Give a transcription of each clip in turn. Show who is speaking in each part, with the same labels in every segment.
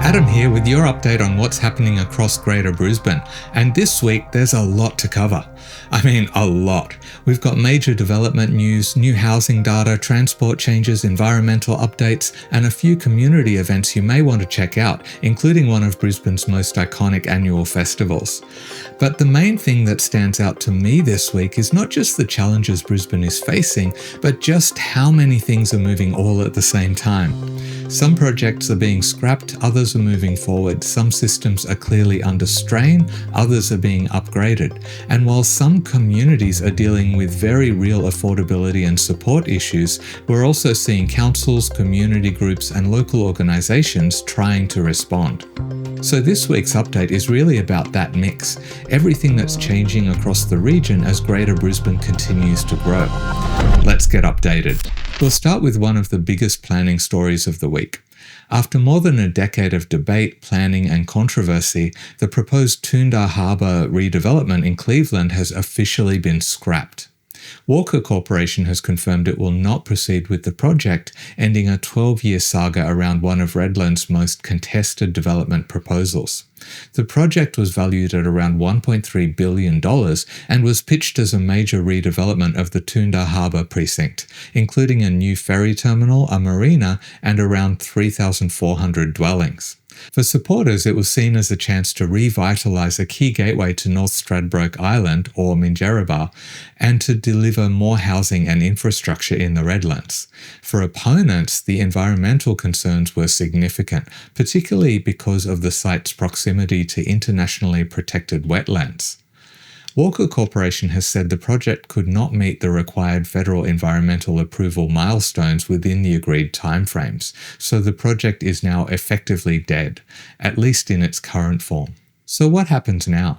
Speaker 1: Adam here with your update on what's happening across Greater Brisbane, and this week there's a lot to cover. I mean, a lot. We've got major development news, new housing data, transport changes, environmental updates, and a few community events you may want to check out, including one of Brisbane's most iconic annual festivals. But the main thing that stands out to me this week is not just the challenges Brisbane is facing, but just how many things are moving all at the same time. Some projects are being scrapped, others are moving forward, some systems are clearly under strain, others are being upgraded. And while some communities are dealing with very real affordability and support issues, we're also seeing councils, community groups, and local organisations trying to respond. So this week's update is really about that mix, everything that's changing across the region as Greater Brisbane continues to grow. Let's get updated. We'll start with one of the biggest planning stories of the week. After more than a decade of debate, planning, and controversy, the proposed Toondah Harbour redevelopment in Cleveland has officially been scrapped. Walker Corporation has confirmed it will not proceed with the project, ending a 12-year saga around one of Redland's most contested development proposals. The project was valued at around $1.3 billion and was pitched as a major redevelopment of the Toondah Harbour precinct, including a new ferry terminal, a marina, and around 3,400 dwellings. For supporters, it was seen as a chance to revitalise a key gateway to North Stradbroke Island, or Minjerribah, and to deliver more housing and infrastructure in the Redlands. For opponents, the environmental concerns were significant, particularly because of the site's proximity to internationally protected wetlands. Walker Corporation has said the project could not meet the required federal environmental approval milestones within the agreed timeframes, so the project is now effectively dead, at least in its current form. So what happens now?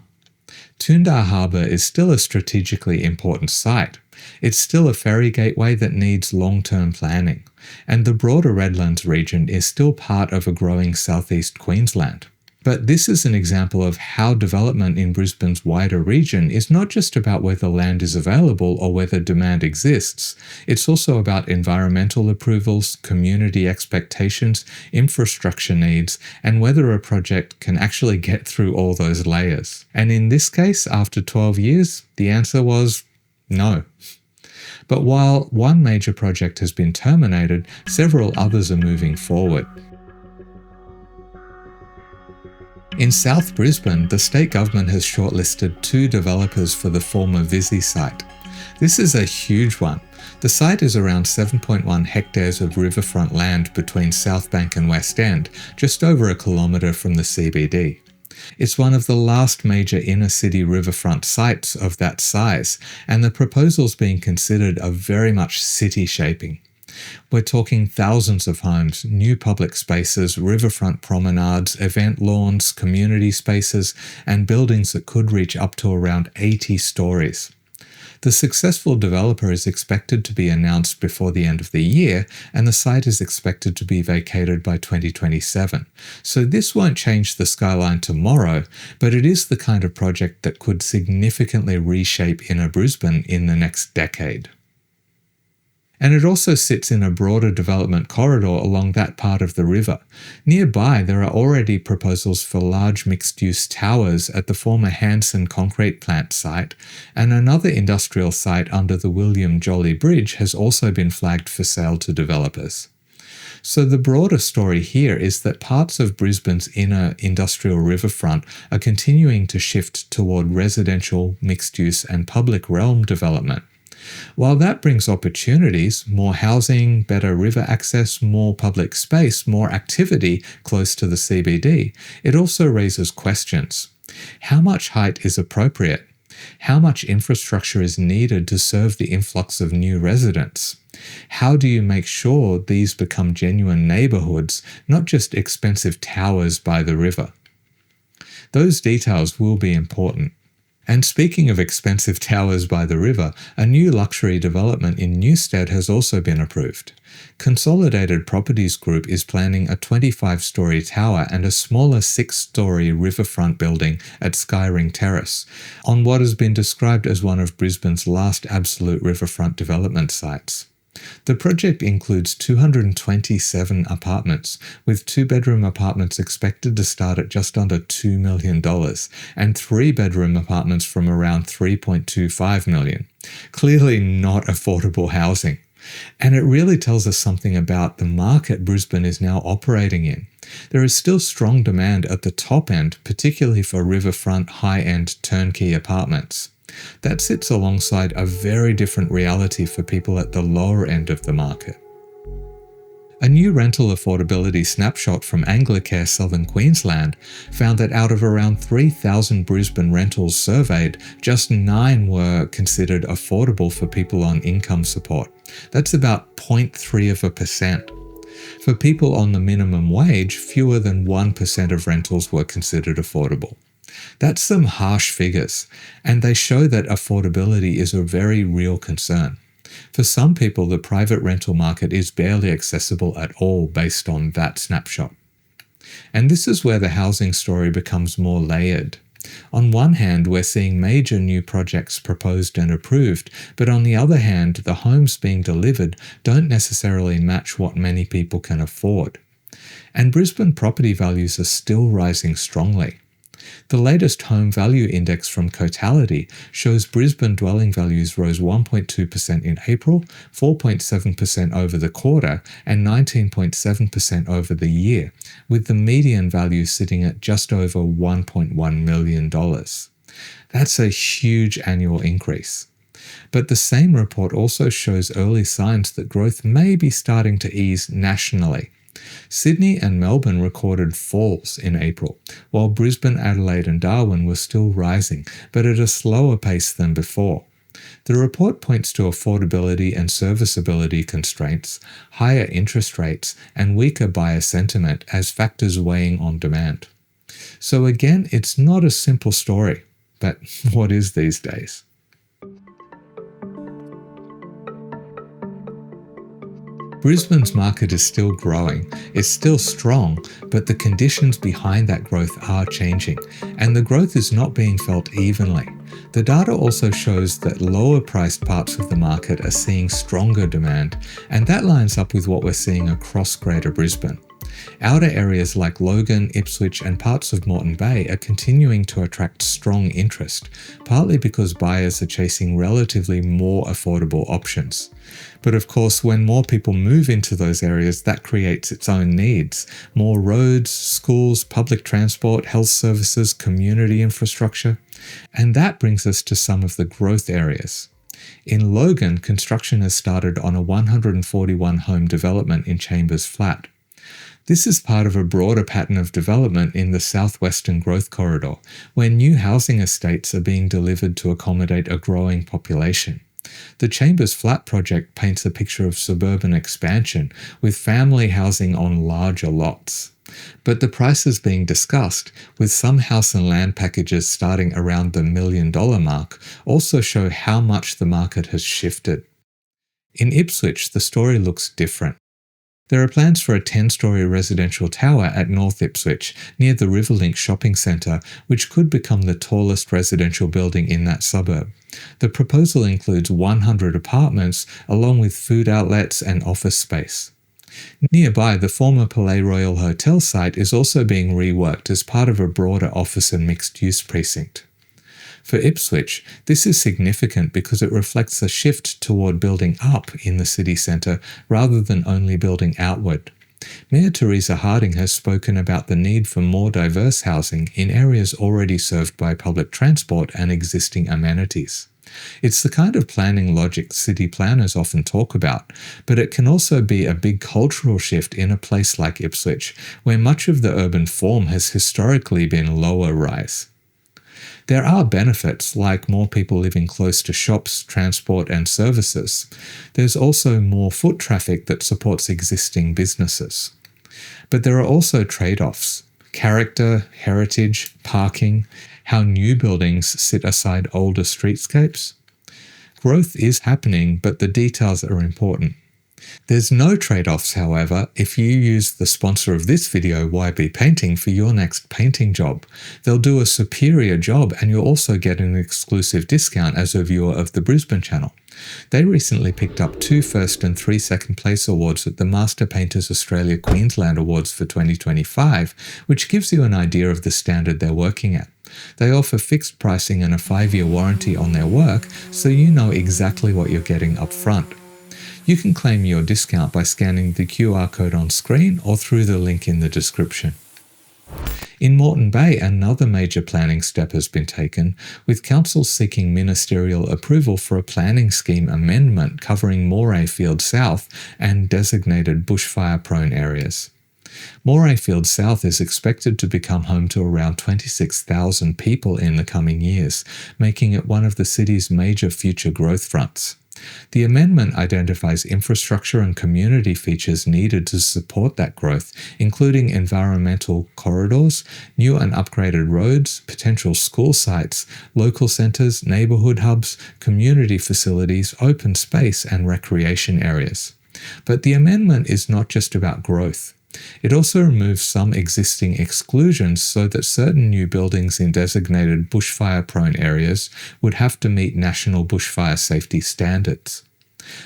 Speaker 1: Toondah Harbour is still a strategically important site. It's still a ferry gateway that needs long-term planning, and the broader Redlands region is still part of a growing southeast Queensland. But this is an example of how development in Brisbane's wider region is not just about whether land is available or whether demand exists. It's also about environmental approvals, community expectations, infrastructure needs, and whether a project can actually get through all those layers. And in this case, after 12 years, the answer was no. But while one major project has been terminated, several others are moving forward. In South Brisbane, the state government has shortlisted 2 developers for the former Visy site. This is a huge one. The site is around 7.1 hectares of riverfront land between South Bank and West End, just over a kilometre from the CBD. It's one of the last major inner-city riverfront sites of that size, and the proposals being considered are very much city-shaping. We're talking thousands of homes, new public spaces, riverfront promenades, event lawns, community spaces, and buildings that could reach up to around 80 stories. The successful developer is expected to be announced before the end of the year, and the site is expected to be vacated by 2027. So this won't change the skyline tomorrow, but it is the kind of project that could significantly reshape inner Brisbane in the next decade. And it also sits in a broader development corridor along that part of the river. Nearby, there are already proposals for large mixed-use towers at the former Hanson concrete plant site, and another industrial site under the William Jolly Bridge has also been flagged for sale to developers. So the broader story here is that parts of Brisbane's inner industrial riverfront are continuing to shift toward residential, mixed-use, and public realm development. While that brings opportunities, more housing, better river access, more public space, more activity close to the CBD, it also raises questions. How much height is appropriate? How much infrastructure is needed to serve the influx of new residents? How do you make sure these become genuine neighbourhoods, not just expensive towers by the river? Those details will be important. And speaking of expensive towers by the river, a new luxury development in Newstead has also been approved. Consolidated Properties Group is planning a 25-storey tower and a smaller 6-storey riverfront building at Skyring Terrace, on what has been described as one of Brisbane's last absolute riverfront development sites. The project includes 227 apartments, with two-bedroom apartments expected to start at just under $2 million and three-bedroom apartments from around $3.25 million. Clearly not affordable housing. And it really tells us something about the market Brisbane is now operating in. There is still strong demand at the top end, particularly for riverfront high-end turnkey apartments. That sits alongside a very different reality for people at the lower end of the market. A new rental affordability snapshot from Anglicare Southern Queensland found that out of around 3,000 Brisbane rentals surveyed, just 9 were considered affordable for people on income support. That's about 0.3%. For people on the minimum wage, fewer than 1% of rentals were considered affordable. That's some harsh figures, and they show that affordability is a very real concern. For some people, the private rental market is barely accessible at all based on that snapshot. And this is where the housing story becomes more layered. On one hand, we're seeing major new projects proposed and approved, but on the other hand, the homes being delivered don't necessarily match what many people can afford. And Brisbane property values are still rising strongly. The latest home value index from Cotality shows Brisbane dwelling values rose 1.2% in April, 4.7% over the quarter, and 19.7% over the year, with the median value sitting at just over $1.1 million. That's a huge annual increase. But the same report also shows early signs that growth may be starting to ease nationally. Sydney and Melbourne recorded falls in April, while Brisbane, Adelaide and Darwin were still rising, but at a slower pace than before. The report points to affordability and serviceability constraints, higher interest rates, and weaker buyer sentiment as factors weighing on demand. So again, it's not a simple story, but what is these days? Brisbane's market is still growing, it's still strong, but the conditions behind that growth are changing, and the growth is not being felt evenly. The data also shows that lower-priced parts of the market are seeing stronger demand, and that lines up with what we're seeing across Greater Brisbane. Outer areas like Logan, Ipswich and parts of Moreton Bay are continuing to attract strong interest, partly because buyers are chasing relatively more affordable options. But of course, when more people move into those areas, that creates its own needs. More roads, schools, public transport, health services, community infrastructure. And that brings us to some of the growth areas. In Logan, construction has started on a 141-home development in Chambers Flat. This is part of a broader pattern of development in the southwestern growth corridor, where new housing estates are being delivered to accommodate a growing population. The Chambers Flat project paints a picture of suburban expansion, with family housing on larger lots. But the prices being discussed, with some house and land packages starting around the $1 million mark, also show how much the market has shifted. In Ipswich, the story looks different. There are plans for a 10-storey residential tower at North Ipswich, near the Riverlink shopping centre, which could become the tallest residential building in that suburb. The proposal includes 100 apartments, along with food outlets and office space. Nearby, the former Palais Royal Hotel site is also being reworked as part of a broader office and mixed-use precinct. For Ipswich, this is significant because it reflects a shift toward building up in the city centre rather than only building outward. Mayor Teresa Harding has spoken about the need for more diverse housing in areas already served by public transport and existing amenities. It's the kind of planning logic city planners often talk about, but it can also be a big cultural shift in a place like Ipswich, where much of the urban form has historically been lower rise. There are benefits, like more people living close to shops, transport and services. There's also more foot traffic that supports existing businesses. But there are also trade-offs: character, heritage, parking, how new buildings sit aside older streetscapes. Growth is happening, but the details are important. There's no trade-offs, however, if you use the sponsor of this video, YB Painting, for your next painting job. They'll do a superior job and you'll also get an exclusive discount as a viewer of the Brisbane channel. They recently picked up 2 first and 3 second place awards at the Master Painters Australia Queensland Awards for 2025, which gives you an idea of the standard they're working at. They offer fixed pricing and a 5-year warranty on their work, so you know exactly what you're getting up front. You can claim your discount by scanning the QR code on screen or through the link in the description. In Moreton Bay, another major planning step has been taken, with council seeking ministerial approval for a planning scheme amendment covering Moreton Field South and designated bushfire-prone areas. Moreton Field South is expected to become home to around 26,000 people in the coming years, making it one of the city's major future growth fronts. The amendment identifies infrastructure and community features needed to support that growth, including environmental corridors, new and upgraded roads, potential school sites, local centres, neighbourhood hubs, community facilities, open space and recreation areas. But the amendment is not just about growth. It also removes some existing exclusions so that certain new buildings in designated bushfire-prone areas would have to meet national bushfire safety standards.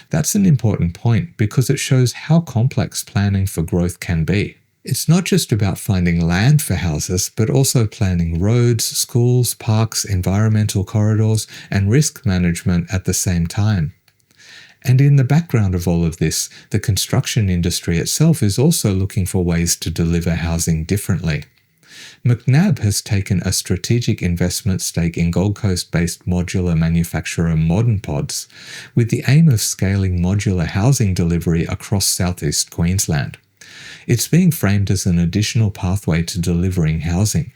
Speaker 1: That's an important point because it shows how complex planning for growth can be. It's not just about finding land for houses, but also planning roads, schools, parks, environmental corridors, and risk management at the same time. And in the background of all of this, the construction industry itself is also looking for ways to deliver housing differently. McNabb has taken a strategic investment stake in Gold Coast-based modular manufacturer Modern Pods, with the aim of scaling modular housing delivery across southeast Queensland. It's being framed as an additional pathway to delivering housing.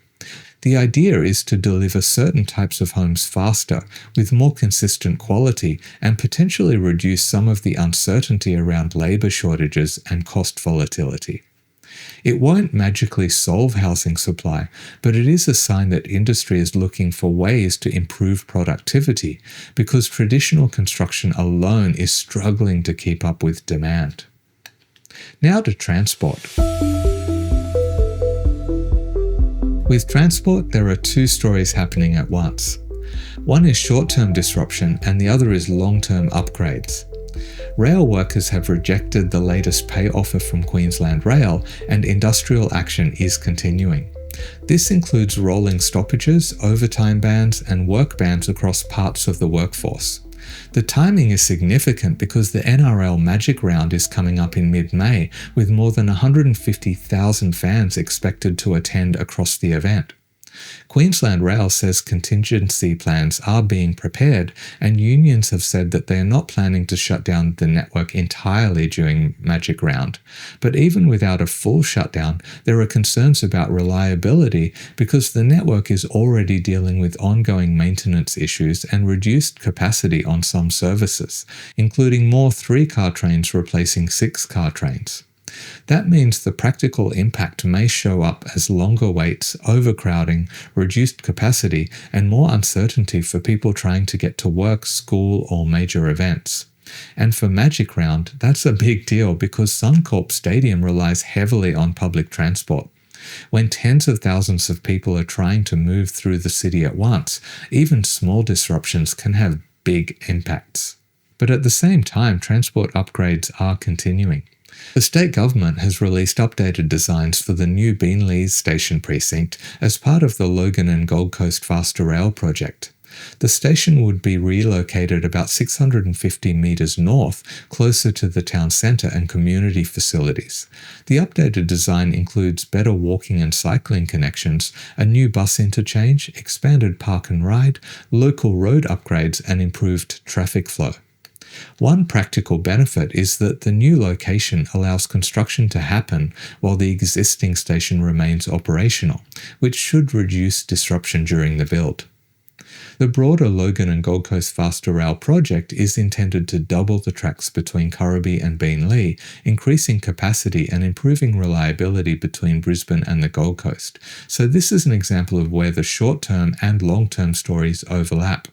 Speaker 1: The idea is to deliver certain types of homes faster, with more consistent quality, and potentially reduce some of the uncertainty around labour shortages and cost volatility. It won't magically solve housing supply, but it is a sign that industry is looking for ways to improve productivity, because traditional construction alone is struggling to keep up with demand. Now to transport. With transport, there are 2 stories happening at once. One is short-term disruption and the other is long-term upgrades. Rail workers have rejected the latest pay offer from Queensland Rail and industrial action is continuing. This includes rolling stoppages, overtime bans and work bans across parts of the workforce. The timing is significant because the NRL Magic Round is coming up in mid-May, with more than 150,000 fans expected to attend across the event. Queensland Rail says contingency plans are being prepared, and unions have said that they are not planning to shut down the network entirely during Magic Round. But even without a full shutdown, there are concerns about reliability because the network is already dealing with ongoing maintenance issues and reduced capacity on some services, including more 3-car trains replacing 6-car trains. That means the practical impact may show up as longer waits, overcrowding, reduced capacity, and more uncertainty for people trying to get to work, school, or major events. And for Magic Round, that's a big deal because Suncorp Stadium relies heavily on public transport. When tens of thousands of people are trying to move through the city at once, even small disruptions can have big impacts. But at the same time, transport upgrades are continuing. The state government has released updated designs for the new Beenleigh station precinct as part of the Logan and Gold Coast Faster Rail project. The station would be relocated about 650 metres north, closer to the town centre and community facilities. The updated design includes better walking and cycling connections, a new bus interchange, expanded park and ride, local road upgrades and improved traffic flow. One practical benefit is that the new location allows construction to happen while the existing station remains operational, which should reduce disruption during the build. The broader Logan and Gold Coast Faster Rail project is intended to double the tracks between Currabee and Beenleigh, increasing capacity and improving reliability between Brisbane and the Gold Coast. So this is an example of where the short-term and long-term stories overlap.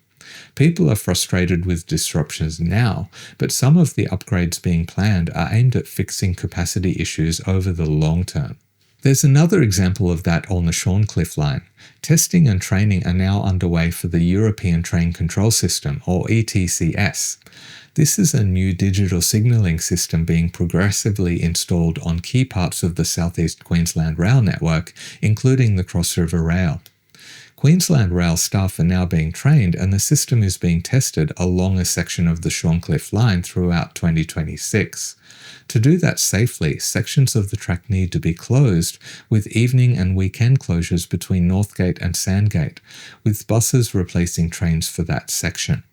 Speaker 1: People are frustrated with disruptions now, but some of the upgrades being planned are aimed at fixing capacity issues over the long term. There's another example of that on the Shorncliffe line. Testing and training are now underway for the European Train Control System, or ETCS. This is a new digital signalling system being progressively installed on key parts of the South East Queensland rail network, including the Cross River Rail. Queensland Rail staff are now being trained, and the system is being tested along a section of the Shorncliffe line throughout 2026. To do that safely, sections of the track need to be closed, with evening and weekend closures between Northgate and Sandgate, with buses replacing trains for that section.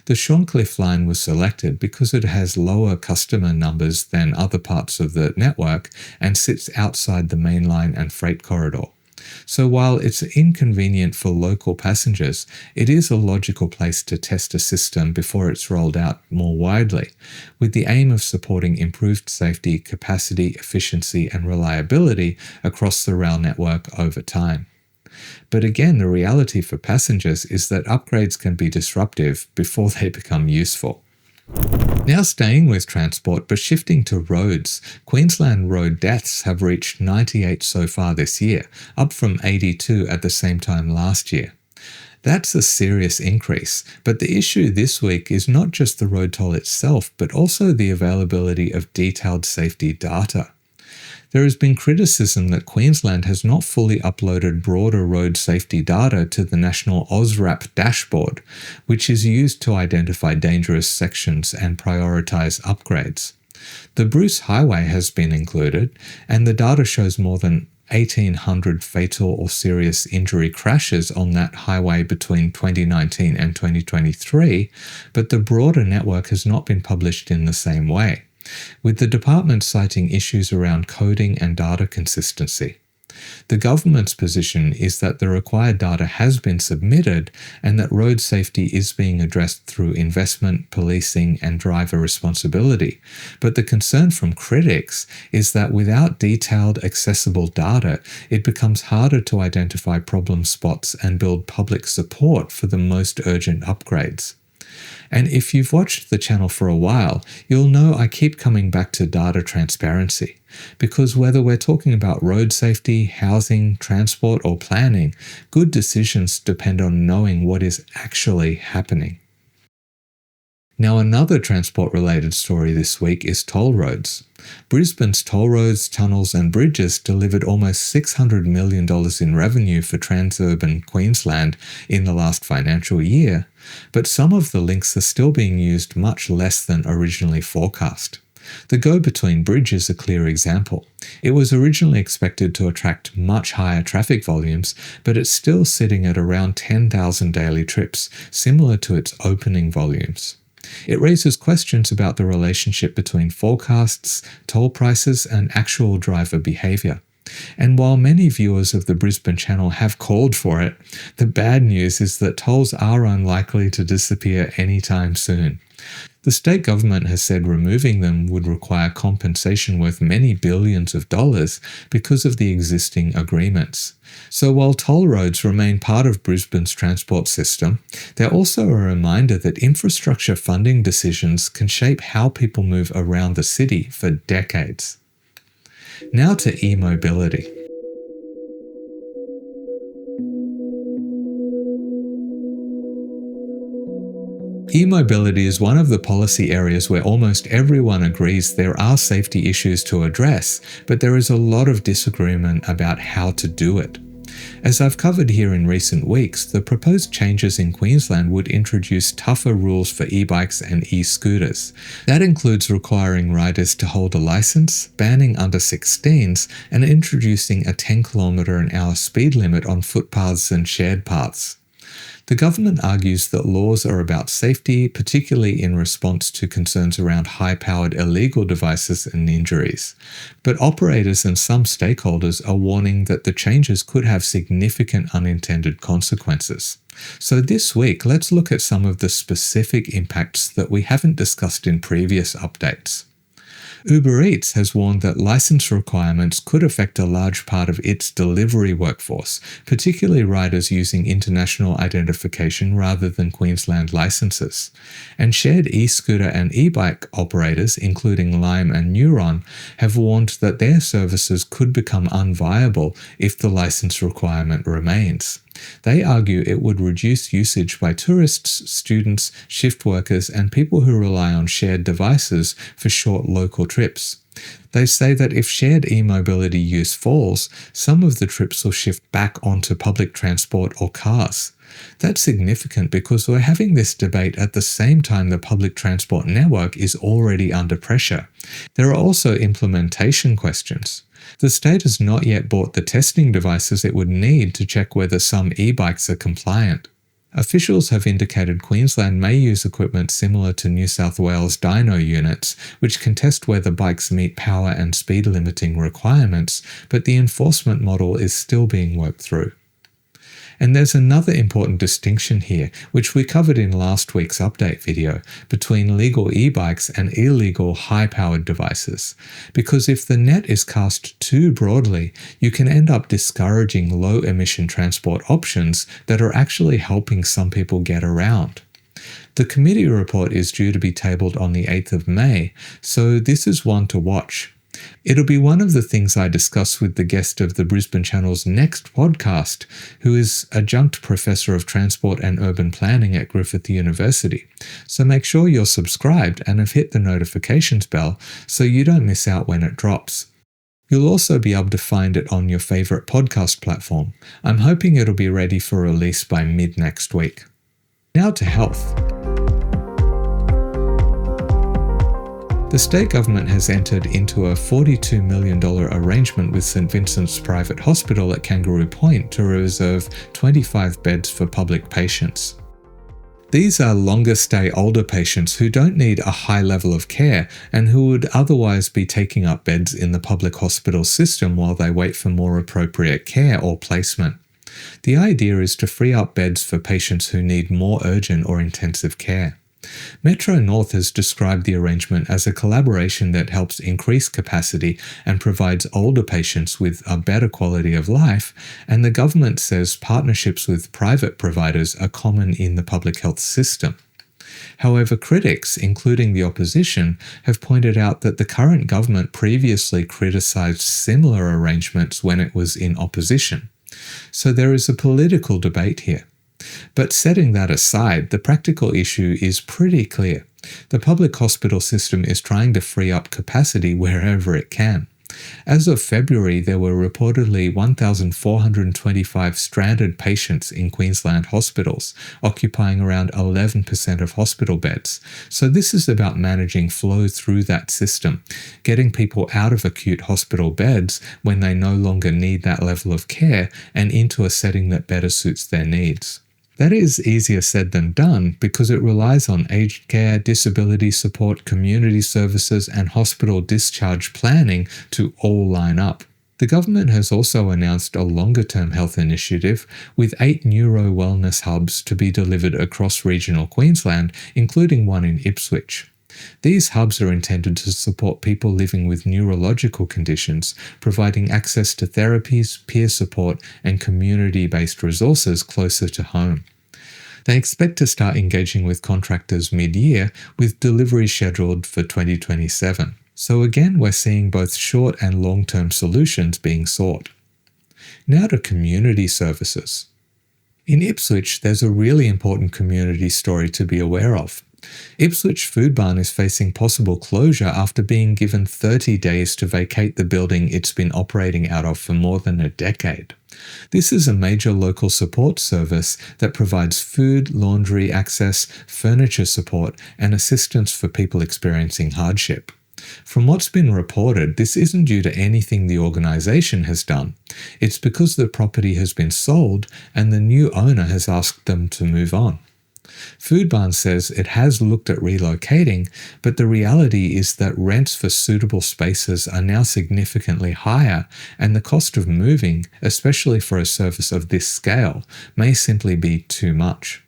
Speaker 1: The Shorncliffe line was selected because it has lower customer numbers than other parts of the network and sits outside the main line and freight corridor. So while it's inconvenient for local passengers, it is a logical place to test a system before it's rolled out more widely, with the aim of supporting improved safety, capacity, efficiency, and reliability across the rail network over time. But again, the reality for passengers is that upgrades can be disruptive before they become useful. Now staying with transport but shifting to roads, Queensland road deaths have reached 98 so far this year, up from 82 at the same time last year. That's a serious increase, but the issue this week is not just the road toll itself, but also the availability of detailed safety data. There has been criticism that Queensland has not fully uploaded broader road safety data to the National OSRAP dashboard, which is used to identify dangerous sections and prioritise upgrades. The Bruce Highway has been included, and the data shows more than 1,800 fatal or serious injury crashes on that highway between 2019 and 2023, but the broader network has not been published in the same way, with the department citing issues around coding and data consistency. The government's position is that the required data has been submitted and that road safety is being addressed through investment, policing, and driver responsibility. But the concern from critics is that without detailed, accessible data, it becomes harder to identify problem spots and build public support for the most urgent upgrades. And if you've watched the channel for a while, you'll know I keep coming back to data transparency, because whether we're talking about road safety, housing, transport, or planning, good decisions depend on knowing what is actually happening. Now, another transport-related story this week is toll roads. Brisbane's toll roads, tunnels and bridges delivered almost $600 million in revenue for Transurban Queensland in the last financial year, but some of the links are still being used much less than originally forecast. The go-between bridge is a clear example. It was originally expected to attract much higher traffic volumes, but it's still sitting at around 10,000 daily trips, similar to its opening volumes. It raises questions about the relationship between forecasts, toll prices, and actual driver behaviour. And while many viewers of the Brisbane channel have called for it, the bad news is that tolls are unlikely to disappear anytime soon. The state government has said removing them would require compensation worth many billions of dollars because of the existing agreements. So while toll roads remain part of Brisbane's transport system, they're also a reminder that infrastructure funding decisions can shape how people move around the city for decades. Now to e-mobility. E-mobility is one of the policy areas where almost everyone agrees there are safety issues to address, but there is a lot of disagreement about how to do it. As I've covered here in recent weeks, the proposed changes in Queensland would introduce tougher rules for e-bikes and e-scooters. That includes requiring riders to hold a licence, banning under 16s, and introducing a 10km/h speed limit on footpaths and shared paths. The government argues that laws are about safety, particularly in response to concerns around high-powered illegal devices and injuries. But operators and some stakeholders are warning that the changes could have significant unintended consequences. So this week, let's look at some of the specific impacts that we haven't discussed in previous updates. Uber Eats has warned that license requirements could affect a large part of its delivery workforce, particularly riders using international identification rather than Queensland licenses. And shared e-scooter and e-bike operators, including Lime and Neuron, have warned that their services could become unviable if the license requirement remains. They argue it would reduce usage by tourists, students, shift workers, and people who rely on shared devices for short local trips. They say that if shared e-mobility use falls, some of the trips will shift back onto public transport or cars. That's significant because we're having this debate at the same time the public transport network is already under pressure. There are also implementation questions. The state has not yet bought the testing devices it would need to check whether some e-bikes are compliant. Officials have indicated Queensland may use equipment similar to New South Wales dyno units, which can test whether bikes meet power and speed limiting requirements, but the enforcement model is still being worked through. And there's another important distinction here, which we covered in last week's update video, between legal e-bikes and illegal high-powered devices. Because if the net is cast too broadly, you can end up discouraging low-emission transport options that are actually helping some people get around. The committee report is due to be tabled on the 8th of May, so this is one to watch. It'll be one of the things I discuss with the guest of the Brisbane Channel's next podcast, who is adjunct professor of transport and urban planning at Griffith University. So make sure you're subscribed and have hit the notifications bell so you don't miss out when it drops. You'll also be able to find it on your favourite podcast platform. I'm hoping it'll be ready for release by mid-next week. Now to health. The state government has entered into a $42 million arrangement with St Vincent's Private Hospital at Kangaroo Point to reserve 25 beds for public patients. These are longer stay older patients who don't need a high level of care and who would otherwise be taking up beds in the public hospital system while they wait for more appropriate care or placement. The idea is to free up beds for patients who need more urgent or intensive care. Metro North has described the arrangement as a collaboration that helps increase capacity and provides older patients with a better quality of life, and the government says partnerships with private providers are common in the public health system. However, critics, including the opposition, have pointed out that the current government previously criticised similar arrangements when it was in opposition. So there is a political debate here. But setting that aside, the practical issue is pretty clear. The public hospital system is trying to free up capacity wherever it can. As of February, there were reportedly 1,425 stranded patients in Queensland hospitals, occupying around 11% of hospital beds. So this is about managing flow through that system, getting people out of acute hospital beds when they no longer need that level of care and into a setting that better suits their needs. That is easier said than done because it relies on aged care, disability support, community services, and hospital discharge planning to all line up. The government has also announced a longer-term health initiative with 8 neuro wellness hubs to be delivered across regional Queensland, including one in Ipswich. These hubs are intended to support people living with neurological conditions, providing access to therapies, peer support, and community-based resources closer to home. They expect to start engaging with contractors mid-year, with delivery scheduled for 2027. So again, we're seeing both short and long-term solutions being sought. Now to community services. In Ipswich, there's a really important community story to be aware of. Ipswich Food Barn is facing possible closure after being given 30 days to vacate the building it's been operating out of for more than a decade. This is a major local support service that provides food, laundry access, furniture support, and assistance for people experiencing hardship. From what's been reported, this isn't due to anything the organisation has done. It's because the property has been sold and the new owner has asked them to move on. Food Barn says it has looked at relocating, but the reality is that rents for suitable spaces are now significantly higher, and the cost of moving, especially for a service of this scale, may simply be too much.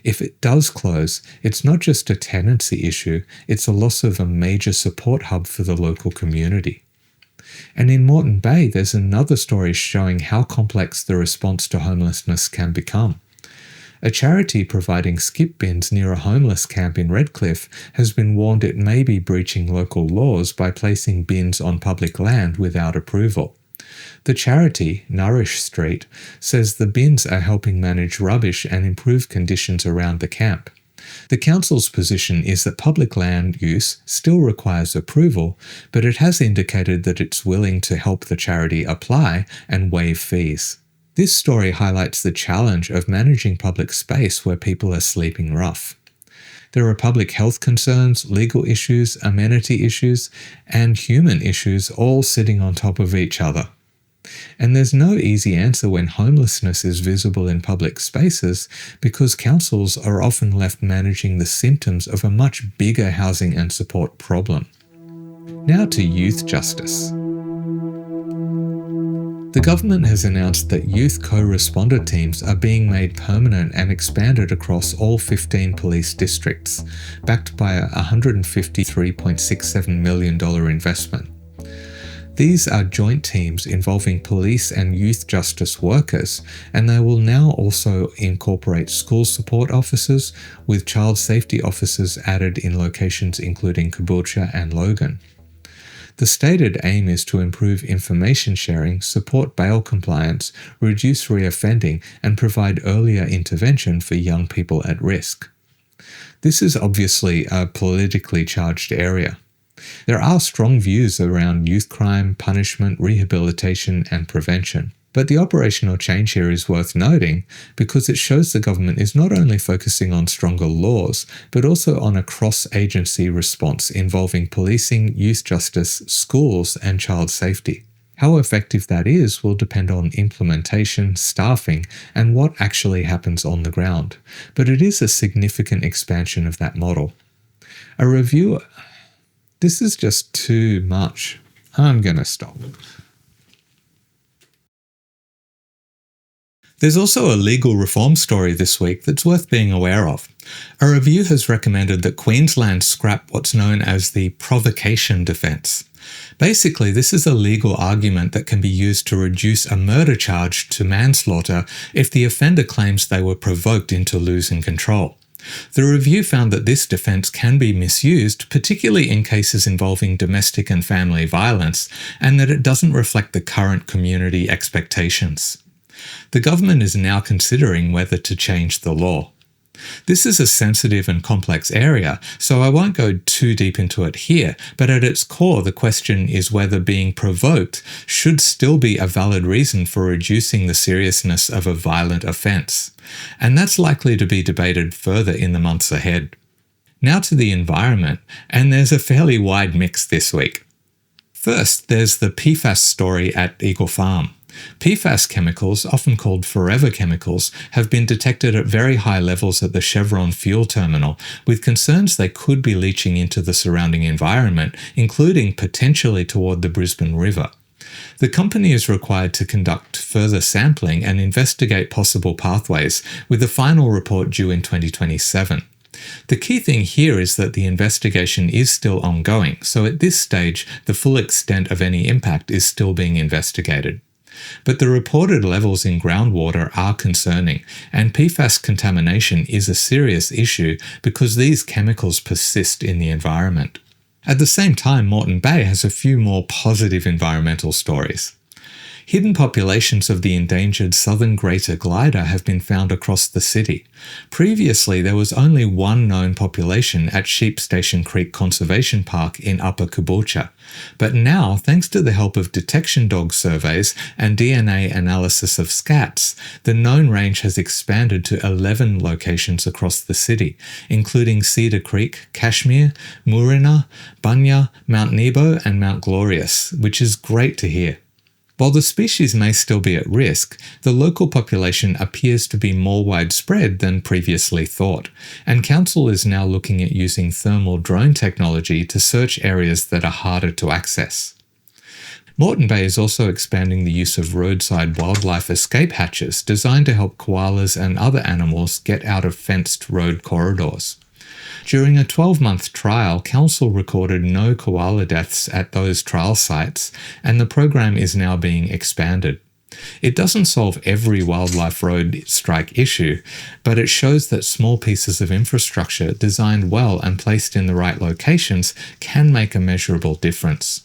Speaker 1: If it does close, it's not just a tenancy issue, it's a loss of a major support hub for the local community. And in Moreton Bay, there's another story showing how complex the response to homelessness can become. A charity providing skip bins near a homeless camp in Redcliffe has been warned it may be breaching local laws by placing bins on public land without approval. The charity, Nourish Street, says the bins are helping manage rubbish and improve conditions around the camp. The council's position is that public land use still requires approval, but it has indicated that it's willing to help the charity apply and waive fees. This story highlights the challenge of managing public space where people are sleeping rough. There are public health concerns, legal issues, amenity issues, and human issues all sitting on top of each other. And there's no easy answer when homelessness is visible in public spaces because councils are often left managing the symptoms of a much bigger housing and support problem. Now to youth justice. The government has announced that youth co-responder teams are being made permanent and expanded across all 15 police districts, backed by a $153.67 million investment. These are joint teams involving police and youth justice workers, and they will now also incorporate school support officers, with child safety officers added in locations including Caboolture and Logan. The stated aim is to improve information sharing, support bail compliance, reduce reoffending, and provide earlier intervention for young people at risk. This is obviously a politically charged area. There are strong views around youth crime, punishment, rehabilitation, and prevention. But the operational change here is worth noting because it shows the government is not only focusing on stronger laws, but also on a cross-agency response involving policing, youth justice, schools, and child safety. How effective that is will depend on implementation, staffing, and what actually happens on the ground. But it is a significant expansion of that model. A review... This is just too much. I'm going to stop. There's also a legal reform story this week that's worth being aware of. A review has recommended that Queensland scrap what's known as the provocation defence. Basically, this is a legal argument that can be used to reduce a murder charge to manslaughter if the offender claims they were provoked into losing control. The review found that this defence can be misused, particularly in cases involving domestic and family violence, and that it doesn't reflect the current community expectations. The government is now considering whether to change the law. This is a sensitive and complex area, so I won't go too deep into it here, but at its core the question is whether being provoked should still be a valid reason for reducing the seriousness of a violent offence. And that's likely to be debated further in the months ahead. Now to the environment, and there's a fairly wide mix this week. First, there's the PFAS story at Eagle Farm. PFAS chemicals, often called forever chemicals, have been detected at very high levels at the Chevron fuel terminal, with concerns they could be leaching into the surrounding environment, including potentially toward the Brisbane River. The company is required to conduct further sampling and investigate possible pathways, with a final report due in 2027. The key thing here is that the investigation is still ongoing, so at this stage, the full extent of any impact is still being investigated. But the reported levels in groundwater are concerning, and PFAS contamination is a serious issue because these chemicals persist in the environment. At the same time, Moreton Bay has a few more positive environmental stories. Hidden populations of the endangered southern greater glider have been found across the city. Previously, there was only one known population at Sheep Station Creek Conservation Park in Upper Caboolture. But now, thanks to the help of detection dog surveys and DNA analysis of scats, the known range has expanded to 11 locations across the city, including Cedar Creek, Cashmere, Moorina, Bunya, Mount Nebo, and Mount Glorious, which is great to hear. While the species may still be at risk, the local population appears to be more widespread than previously thought, and Council is now looking at using thermal drone technology to search areas that are harder to access. Moreton Bay is also expanding the use of roadside wildlife escape hatches designed to help koalas and other animals get out of fenced road corridors. During a 12-month trial, Council recorded no koala deaths at those trial sites, and the program is now being expanded. It doesn't solve every wildlife road strike issue, but it shows that small pieces of infrastructure designed well and placed in the right locations can make a measurable difference.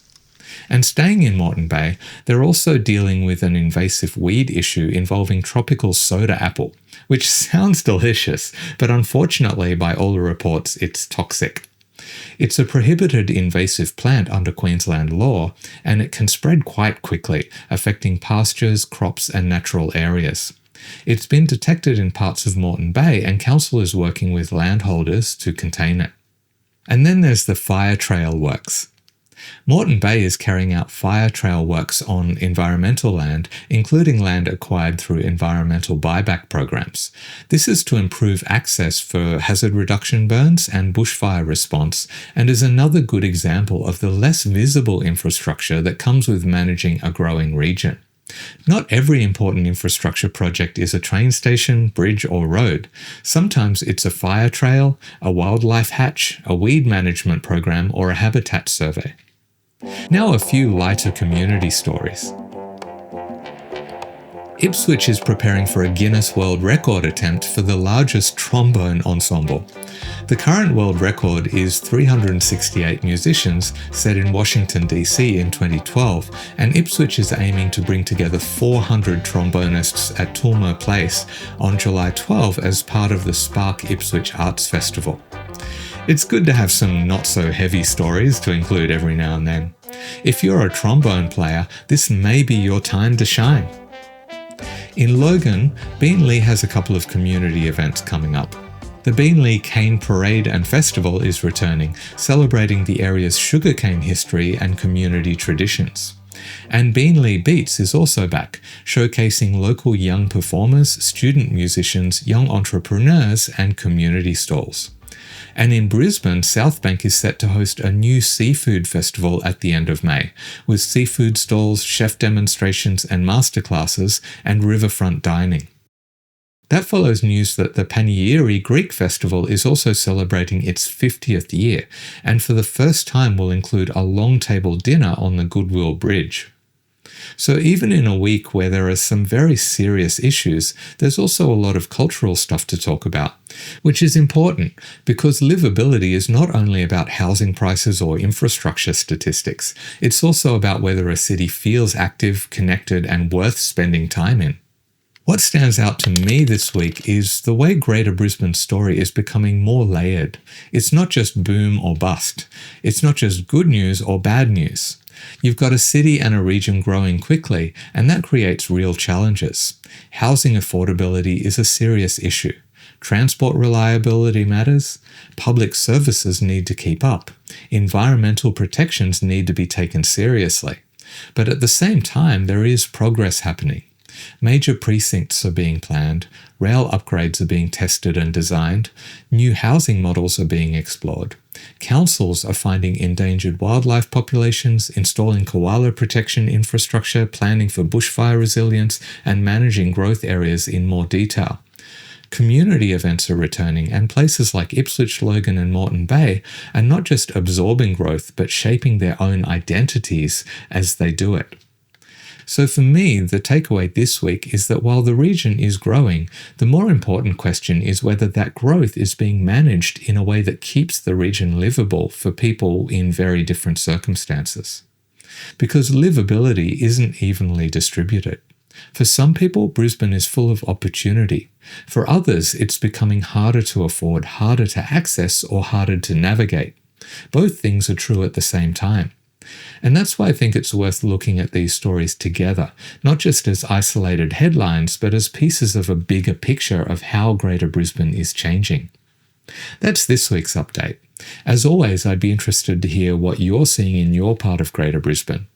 Speaker 1: And staying in Moreton Bay, they're also dealing with an invasive weed issue involving tropical soda apple, which sounds delicious, but unfortunately, by all the reports, it's toxic. It's a prohibited invasive plant under Queensland law, and it can spread quite quickly, affecting pastures, crops, and natural areas. It's been detected in parts of Moreton Bay, and Council is working with landholders to contain it. And then there's the fire trail works. Moreton Bay is carrying out fire trail works on environmental land, including land acquired through environmental buyback programs. This is to improve access for hazard reduction burns and bushfire response, and is another good example of the less visible infrastructure that comes with managing a growing region. Not every important infrastructure project is a train station, bridge, or road. Sometimes it's a fire trail, a wildlife hatch, a weed management program, or a habitat survey. Now a few lighter community stories. Ipswich is preparing for a Guinness World Record attempt for the largest trombone ensemble. The current world record is 368 musicians set in Washington, D.C. in 2012, and Ipswich is aiming to bring together 400 trombonists at Toondah Place on July 12 as part of the Spark Ipswich Arts Festival. It's good to have some not-so-heavy stories to include every now and then. If you're a trombone player, this may be your time to shine. In Logan, Beenleigh has a couple of community events coming up. The Beenleigh Cane Parade and Festival is returning, celebrating the area's sugarcane history and community traditions. And Beenleigh Beats is also back, showcasing local young performers, student musicians, young entrepreneurs, and community stalls. And in Brisbane, Southbank is set to host a new seafood festival at the end of May, with seafood stalls, chef demonstrations and masterclasses, and riverfront dining. That follows news that the Panieri Greek Festival is also celebrating its 50th year, and for the first time will include a long table dinner on the Goodwill Bridge. So even in a week where there are some very serious issues, there's also a lot of cultural stuff to talk about, which is important because livability is not only about housing prices or infrastructure statistics, it's also about whether a city feels active, connected, and worth spending time in. What stands out to me this week is the way Greater Brisbane's story is becoming more layered. It's not just boom or bust. It's not just good news or bad news. You've got a city and a region growing quickly, and that creates real challenges. Housing affordability is a serious issue. Transport reliability matters. Public services need to keep up. Environmental protections need to be taken seriously. But at the same time, there is progress happening. Major precincts are being planned, rail upgrades are being tested and designed, new housing models are being explored. Councils are finding endangered wildlife populations, installing koala protection infrastructure, planning for bushfire resilience, and managing growth areas in more detail. Community events are returning, and places like Ipswich, Logan, and Moreton Bay are not just absorbing growth, but shaping their own identities as they do it. So for me, the takeaway this week is that while the region is growing, the more important question is whether that growth is being managed in a way that keeps the region livable for people in very different circumstances. Because livability isn't evenly distributed. For some people, Brisbane is full of opportunity. For others, it's becoming harder to afford, harder to access, or harder to navigate. Both things are true at the same time. And that's why I think it's worth looking at these stories together, not just as isolated headlines, but as pieces of a bigger picture of how Greater Brisbane is changing. That's this week's update. As always, I'd be interested to hear what you're seeing in your part of Greater Brisbane.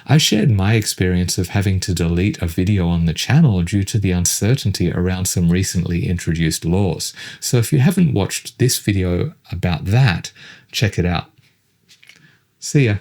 Speaker 1: I shared my experience of having to delete a video on the channel due to the uncertainty around some recently introduced laws. So if you haven't watched this video about that, check it out. See ya.